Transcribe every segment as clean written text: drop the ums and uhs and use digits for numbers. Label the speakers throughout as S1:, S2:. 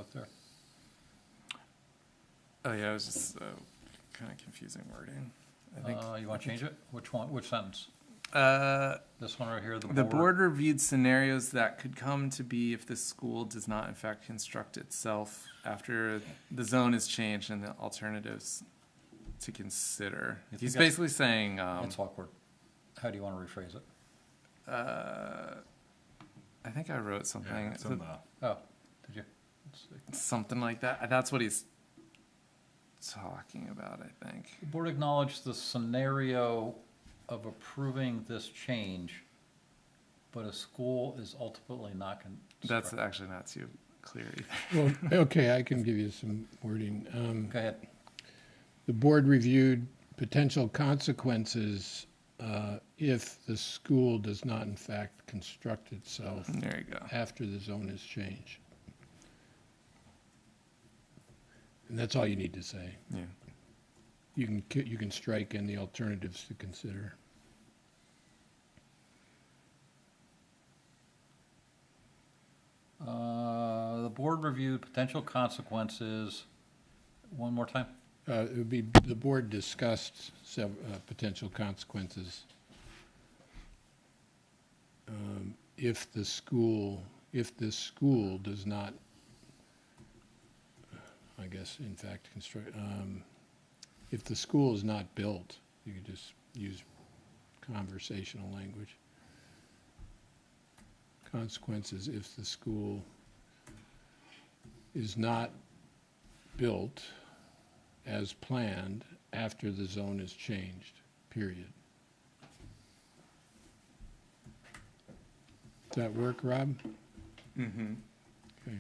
S1: note there?
S2: Oh yeah, it was just kind of confusing wording. I think
S1: You want to change it? Which one, which sentence?
S2: uh,
S1: This one right here,
S2: the board reviewed scenarios that could come to be if the school does not in fact construct itself after the zone is changed and the alternatives to consider.
S1: You think
S2: He's
S1: that's-
S2: basically saying
S1: That's awkward. How do you want to rephrase it?
S2: I think I wrote something.
S3: Yeah, it's on the,
S1: Oh, did you? Let's see.
S2: Something like that. That's what he's talking about, I think.
S1: The board acknowledged the scenario of approving this change, but a school is ultimately not
S2: That's actually not too clear either.
S4: Well, okay, I can give you some wording.
S1: Go ahead.
S4: The board reviewed potential consequences if the school does not in fact construct itself
S2: There you go.
S4: after the zone is changed. And that's all you need to say.
S2: Yeah.
S4: You can strike in the alternatives to consider.
S1: The board reviewed potential consequences, one more time?
S4: It would be, the board discussed potential consequences if this school does not, I guess, in fact, construct, if the school is not built, you could just use conversational language. Consequences if the school is not built as planned after the zone is changed, period. Does that work, Rob?
S2: Mm-hmm.
S4: Okay.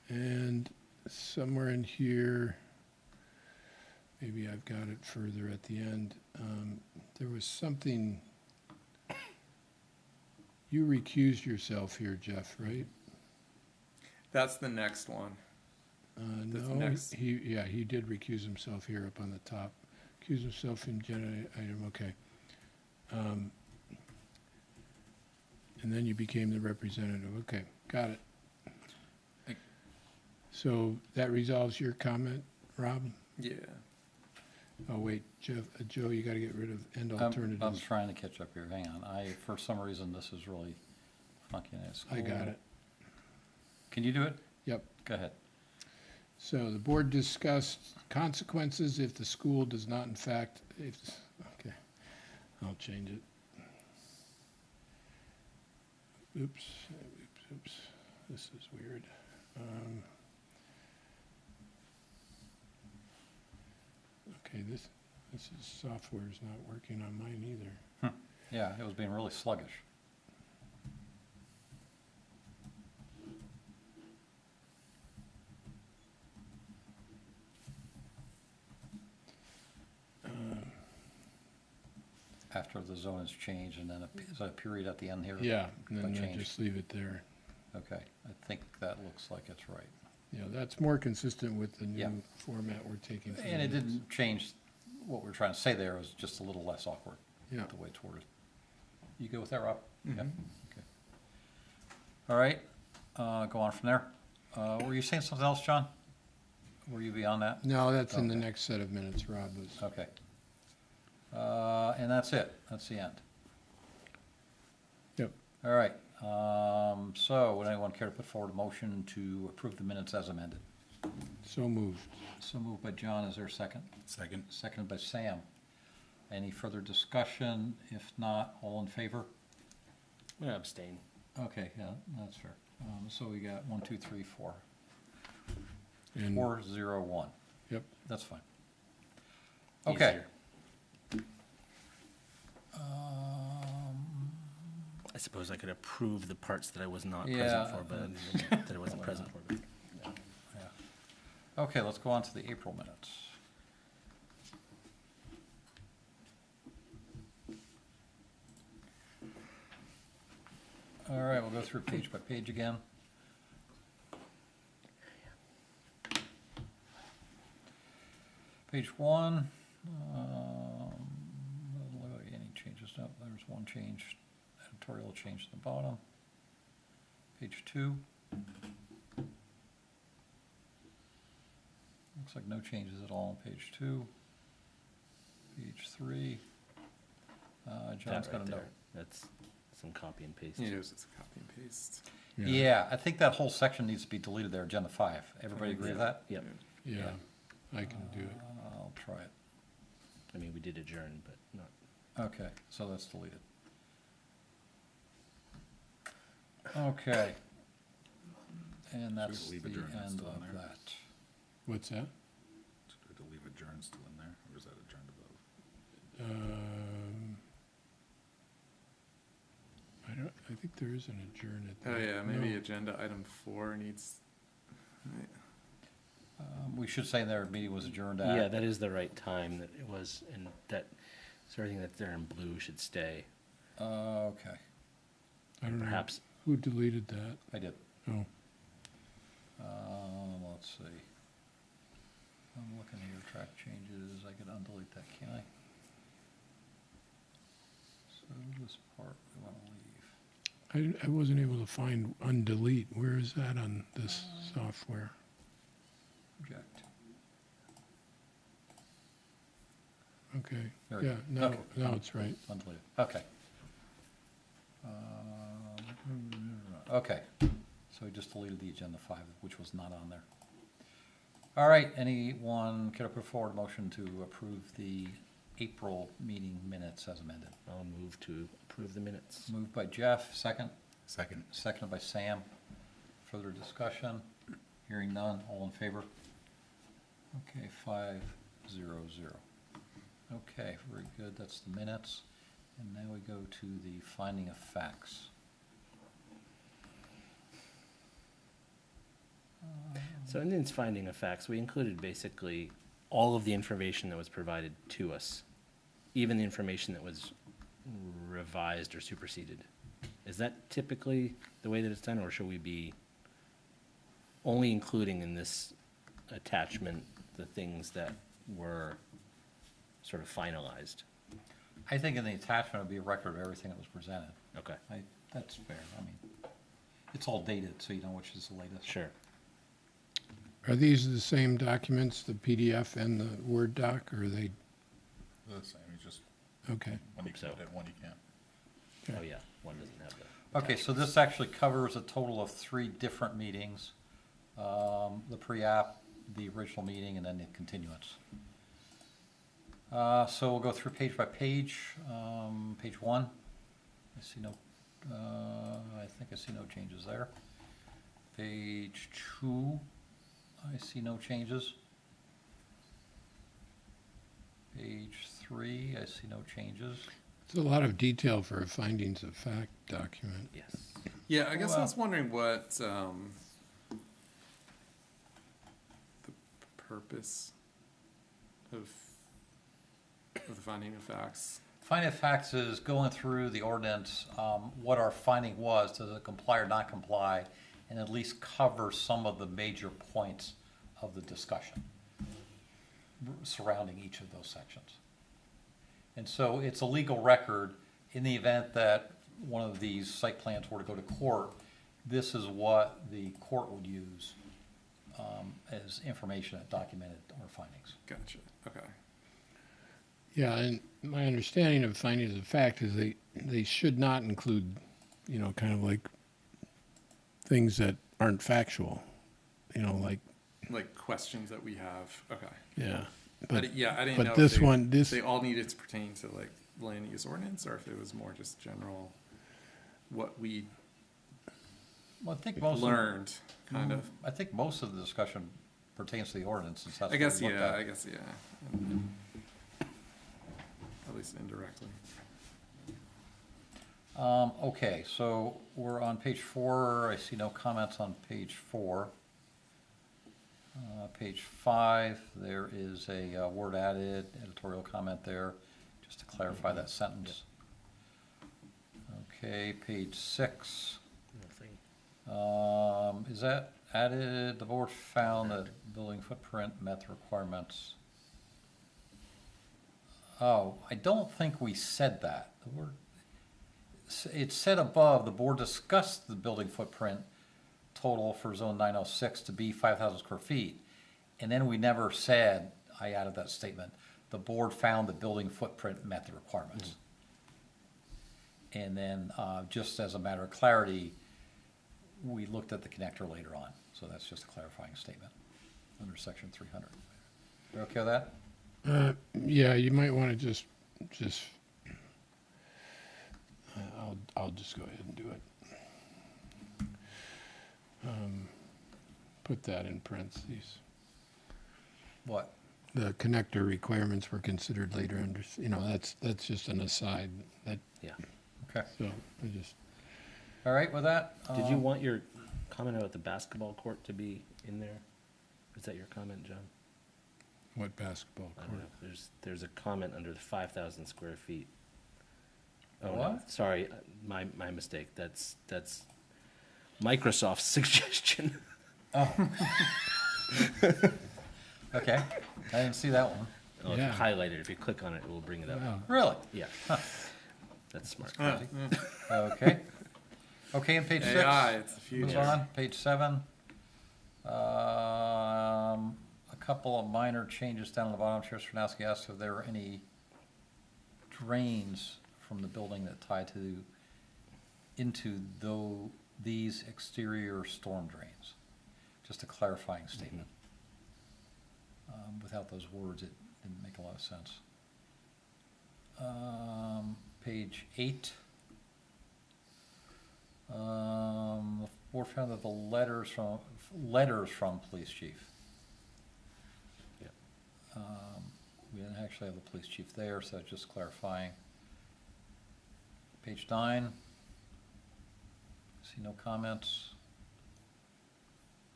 S4: And somewhere in here, maybe I've got it further at the end, there was something, you recused yourself here, Jeff, right?
S2: That's the next one. That's
S4: No,
S2: next.
S4: he did recuse himself here up on the top. Recuse himself from agenda item, okay. And then you became the representative, okay, got it. So that resolves your comment, Rob?
S2: Yeah.
S4: Oh, wait, Jeff, Joe, you gotta get rid of end
S1: I'm
S4: alternatives.
S1: trying to catch up here, hang on. For some reason, this is really funky.
S4: I got it,
S1: Can you do it?
S4: yep.
S1: Go ahead.
S4: So the board discussed consequences if the school does not in fact, okay, I'll change it. Oops, this is weird. Okay, this software is not working on mine either.
S1: Yeah, it was being really sluggish. After the zone is changed, and then is that a period at the end here?
S4: Yeah, and then
S1: Change.
S4: just leave it there.
S1: Okay, I think that looks like it's right.
S4: Yeah, that's more consistent with the
S1: Yeah.
S4: new format we're taking. for
S1: And it
S4: minutes.
S1: didn't change, what we're trying to say there was just a little less awkward,
S4: Yeah.
S1: the way it's worded. You good with that, Rob?
S2: Mhm.
S1: Yeah, okay. All right, go on from there. Were you saying something else, John? Were you beyond that?
S4: No, that's in the
S1: Okay.
S4: next set of minutes, Rob was.
S1: Okay. And that's it, that's the end.
S4: Yep.
S1: All right, so would anyone care to put forward a motion to approve the minutes as amended?
S4: So moved.
S1: So moved by John, is there a second?
S3: second.
S1: Seconded by Sam. Any further discussion? If not, all in favor?
S5: I'm gonna abstain.
S1: Okay, yeah, that's fair. So we got 1, 2, 3, 4.
S4: And
S1: 4, 0, 1.
S4: Yep.
S1: That's fine. Okay.
S5: Easier. I suppose I could approve the parts that I was not
S1: Yeah.
S5: present for, but that I wasn't present for. But
S1: Yeah. Okay, let's go on to the April minutes. All right, we'll go through page by page again. Page 1, doesn't look like any changes. No, there's one change, editorial change at the bottom. Page 2. Looks like no changes at all on page 2. Page 3. John's
S5: That
S1: got
S5: right
S1: a note.
S5: there. That's some copy and paste.
S2: Yeah, it was just a copy and paste.
S1: Yeah, I think that whole section needs to be deleted there, agenda 5. Everybody agree with that?
S5: Yep.
S4: Yeah, I can do it.
S1: I'll try it.
S5: I mean, we did adjourn, but not.
S1: Okay, so that's deleted. Okay. And that's the
S3: leave adjournment
S1: end
S3: still in
S1: of
S3: there?
S1: that.
S4: What's that?
S3: To leave adjourn still in there, or is that adjourned above?
S4: I think there is an adjourn at the.
S2: Oh, yeah, maybe
S4: no.
S2: agenda item 4 needs, right.
S1: We should say their meeting was adjourned at.
S5: Yeah, that is the right time that it was, and that, so everything that's there in blue should stay.
S1: Okay,
S4: I don't know.
S5: Perhaps,
S4: Who deleted that?
S1: I did.
S4: Oh,
S1: Let's see. I'm looking here, track changes, I could undelete that, can't I? So this part we want to leave.
S4: I wasn't able to find undelete. Where is that on this software?
S1: Reject.
S4: Okay,
S1: There we
S4: yeah,
S1: go.
S4: now,
S1: Okay.
S4: now it's right.
S1: Undeleted, okay. Okay, so we just deleted the agenda 5, which was not on there. All right, anyone care to put forward a motion to approve the April meeting minutes as amended?
S5: I'll move to approve the minutes.
S1: Moved by Jeff, second,
S3: Second.
S1: seconded by Sam. Further discussion? Hearing none, all in favor? Okay, 5-0-0. Okay, very good, that's the minutes. And now we go to the finding of facts.
S5: So in its finding of facts, we included basically all of the information that was provided to us, even the information that was revised or superseded. Is that typically the way that it's done, or should we be only including in this attachment the things that were sort of finalized?
S1: I think in the attachment would be a record of everything that was presented.
S5: Okay,
S1: That's fair, I mean, it's all dated, so you know which is the latest.
S5: sure.
S4: Are these the same documents, the PDF and the Word doc, or are they,
S3: The same, you just,
S4: okay.
S3: one you
S5: Hope so.
S3: can edit, one you can't.
S5: Oh, yeah, one doesn't have the.
S1: Okay, so this actually covers a total of 3 different meetings. The pre-app, the original meeting, and then the continuance. So we'll go through page by page. Page 1, I see no, I think I see no changes there. Page 2, I see no changes. Page 3, I see no changes.
S4: It's a lot of detail for a findings of fact document.
S5: Yes.
S2: Yeah, I guess I
S1: Well-
S2: was wondering what, the purpose of the finding of facts.
S1: Finding of facts is going through the ordinance, what our finding was, does it comply or not comply, and at least cover some of the major points of the discussion surrounding each of those sections. And so it's a legal record in the event that one of these site plans were to go to court, this is what the court would use as information that documented our findings.
S2: Gotcha, okay.
S4: Yeah, and my understanding of findings of fact is they should not include, kind of like things that aren't factual, like,
S2: Like questions that we have, okay.
S4: yeah.
S2: I didn't know
S4: But
S2: if
S4: this one,
S2: if they all needed to pertain to like land use ordinance, or if it was more just general, what we
S1: Well, I think most
S2: learned, kind of.
S1: I think most of the discussion pertains to the ordinance, since that's
S2: I
S1: what
S2: guess,
S1: we looked
S2: yeah,
S1: at.
S2: I guess, yeah. At least indirectly.
S1: Okay, so we're on page 4, I see no comments on page 4. Page 5, there is a word added, editorial comment there, just to clarify that sentence. Okay, page 6,
S5: Nothing.
S1: is that added, the board found that building footprint met the requirements. Oh, I don't think we said that. The word, it said above, the board discussed the building footprint total for zone 906 to be 5,000 square feet. And then we never said, I added that statement, the board found the building footprint met the requirements. And then, just as a matter of clarity, we looked at the connector later on. So that's just a clarifying statement under section 300. You okay with that?
S4: Yeah, you might want to just, I'll just go ahead and do it. Put that in parentheses.
S1: What?
S4: The connector requirements were considered later under, that's just an aside, that,
S5: Yeah.
S1: Okay.
S4: so, I just,
S1: All right with that?
S5: Did you want your comment about the basketball court to be in there? Is that your comment, John?
S4: what basketball
S5: I don't
S4: court?
S5: know. There's a comment under the 5,000 square feet. Oh, no,
S1: What?
S5: sorry, my mistake. That's Microsoft's suggestion.
S1: Oh. Okay, I didn't see that one.
S5: Oh, if
S4: Yeah.
S5: you highlight it, if you click on it, it will bring it up.
S4: Wow.
S1: Really?
S5: Yeah. That's smart.
S1: Okay. Okay, and page 6.
S2: AI, it's the
S1: Move
S2: future.
S1: on, page 7. A couple of minor changes down at the bottom. Chair Stronowski asked if there were any drains from the building that tie into these exterior storm drains. Just a clarifying statement. Without those words, it didn't make a lot of sense. Page 8. The board found that the letters from police chief.
S5: Yep.
S1: We didn't actually have the police chief there, so that's just clarifying. Page 9. See no comments.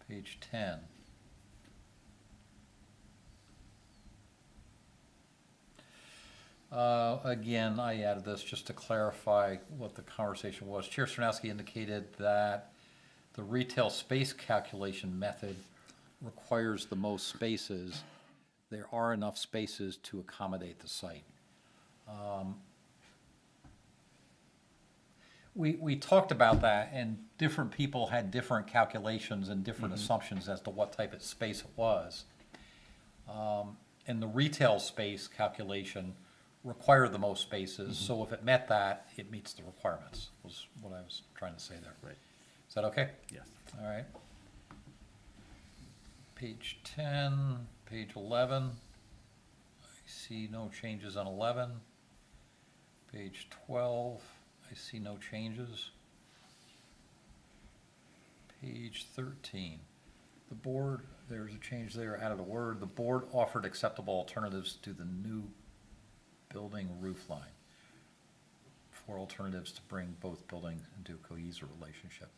S1: Page 10. Again, I added this just to clarify what the conversation was. Chair Stronowski indicated that the retail space calculation method requires the most spaces. There are enough spaces to accommodate the site. We talked about that, and different people had different calculations and different assumptions as to what type of space it was. And the retail space calculation required the most spaces, so if it met that, it meets the requirements, was what I was trying to say there.
S5: Right.
S1: Is that okay?
S5: Yes.
S1: All right. Page 10, page 11. I see no changes on 11. Page 12, I see no changes. Page 13. The board, there's a change there, added a word. The board offered acceptable alternatives to the new building roof line for alternatives to bring both buildings into a cohesive relationship.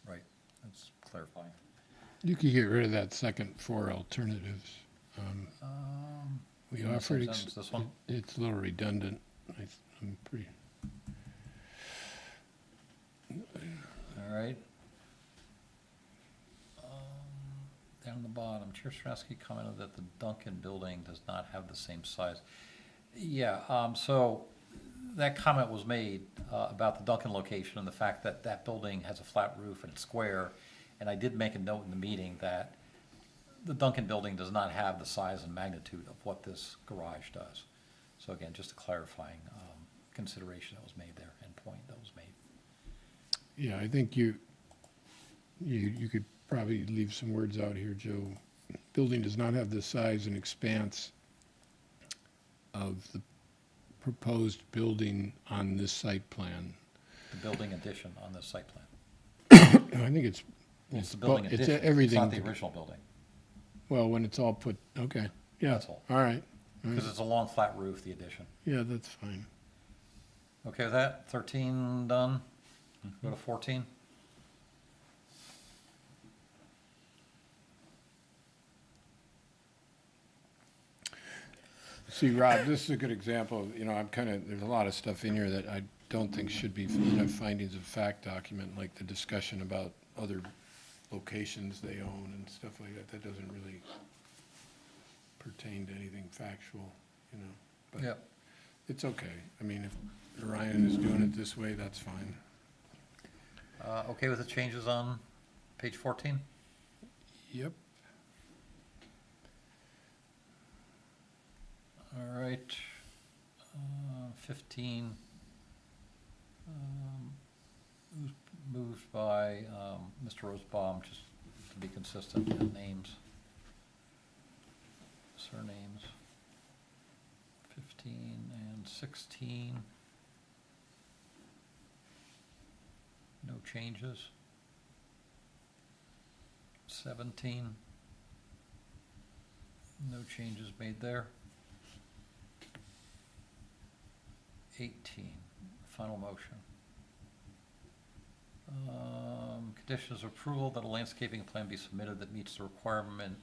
S1: Right, that's clarifying.
S4: You could get rid of that second for alternatives. We
S1: in the
S4: offered,
S1: same sentence, this one?
S4: it's a little redundant. I'm pretty,
S1: All right. Down the bottom, Chair Stronowski commented that the Duncan building does not have the same size. Yeah, so that comment was made about the Duncan location and the fact that that building has a flat roof and it's square. And I did make a note in the meeting that the Duncan building does not have the size and magnitude of what this garage does. So again, just a clarifying consideration that was made there and point that was made.
S4: yeah, I think you could probably leave some words out here, Joe. Building does not have the size and expanse of the proposed building on this site plan.
S1: The building addition on the site plan.
S4: I think it's
S1: It's the building
S4: it's
S1: addition. It's
S4: everything
S1: not the
S4: to-
S1: original building,
S4: Well, when it's all put, okay, yeah,
S1: That's all.
S4: all right.
S1: because it's a long, flat roof, the addition.
S4: Yeah, that's fine.
S1: Okay with that? 13 done? Go to 14?
S4: See, Rob, this is a good example of, there's a lot of stuff in here that I don't think should be in a findings of fact document, like the discussion about other locations they own and stuff like that. That doesn't really pertain to anything factual, but
S1: Yep.
S4: it's okay. I mean, Ryan is doing it this way, that's fine.
S1: Okay with the changes on page 14?
S4: Yep.
S1: All right, 15, moved by Mr. Rosebaum, just to be consistent with names, surnames. 15 and 16. No changes. 17. No changes made there. 18, final motion. Conditions of approval that a landscaping plan be submitted that meets the requirement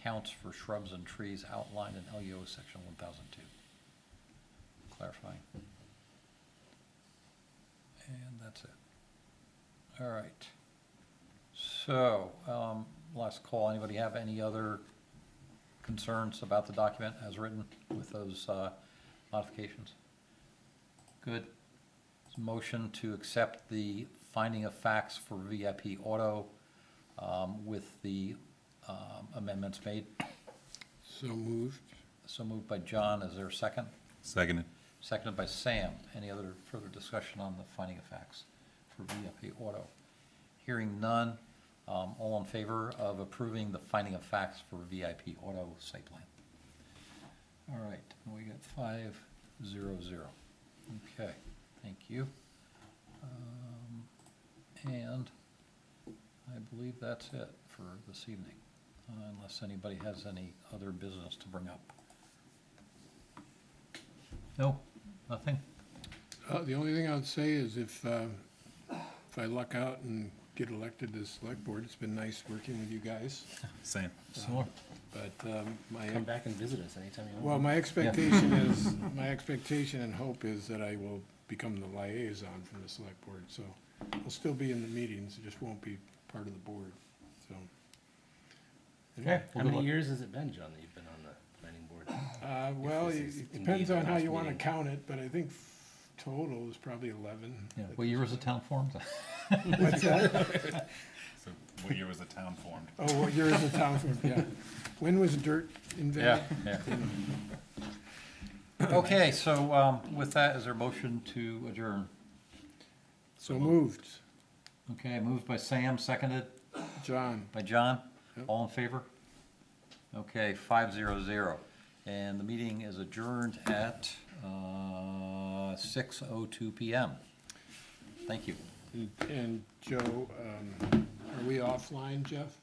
S1: counts for shrubs and trees outlined in LUO section 1002. Clarifying. And that's it. All right. So, last call. Anybody have any other concerns about the document as written with those modifications? Good. Motion to accept the finding of facts for VIP Auto with the amendments made.
S4: So moved.
S1: So moved by John. Is there a second?
S3: Seconded.
S1: Seconded by Sam. Any other further discussion on the finding of facts for VIP Auto? Hearing none. All in favor of approving the finding of facts for VIP Auto site plan? All right, we got 5-0-0. Okay, thank you. And I believe that's it for this evening, unless anybody has any other business to bring up. No, nothing?
S4: The only thing I would say is if I luck out and get elected to the select board, it's been nice working with you guys.
S3: Same.
S1: Sure.
S4: But
S5: Come back and visit us anytime you want.
S4: well, my expectation is, my expectation and hope is that I will become the liaison from the select board. So I'll still be in the meetings, it just won't be part of the board, so.
S1: Okay.
S5: How many years has it been, John, that you've been on the planning board?
S4: Well,
S5: this
S4: it
S5: is
S4: depends
S5: indeed the
S4: on how
S5: last
S4: you want to
S5: meeting.
S4: count it, but I think total is probably 11.
S1: Yeah, what year was the town formed?
S4: What's that?
S3: So what year was the town formed?
S4: Oh, what year is the town from? Yeah. When was dirt invented?
S1: Yeah. Okay, so with that, is there a motion to adjourn?
S4: So moved.
S1: Okay, moved by Sam, seconded
S4: John.
S1: by John.
S4: Yep.
S1: All in favor? Okay, 5-0-0. And the meeting is adjourned at 6:02 PM. Thank you.
S4: And Joe, are we offline, Jeff?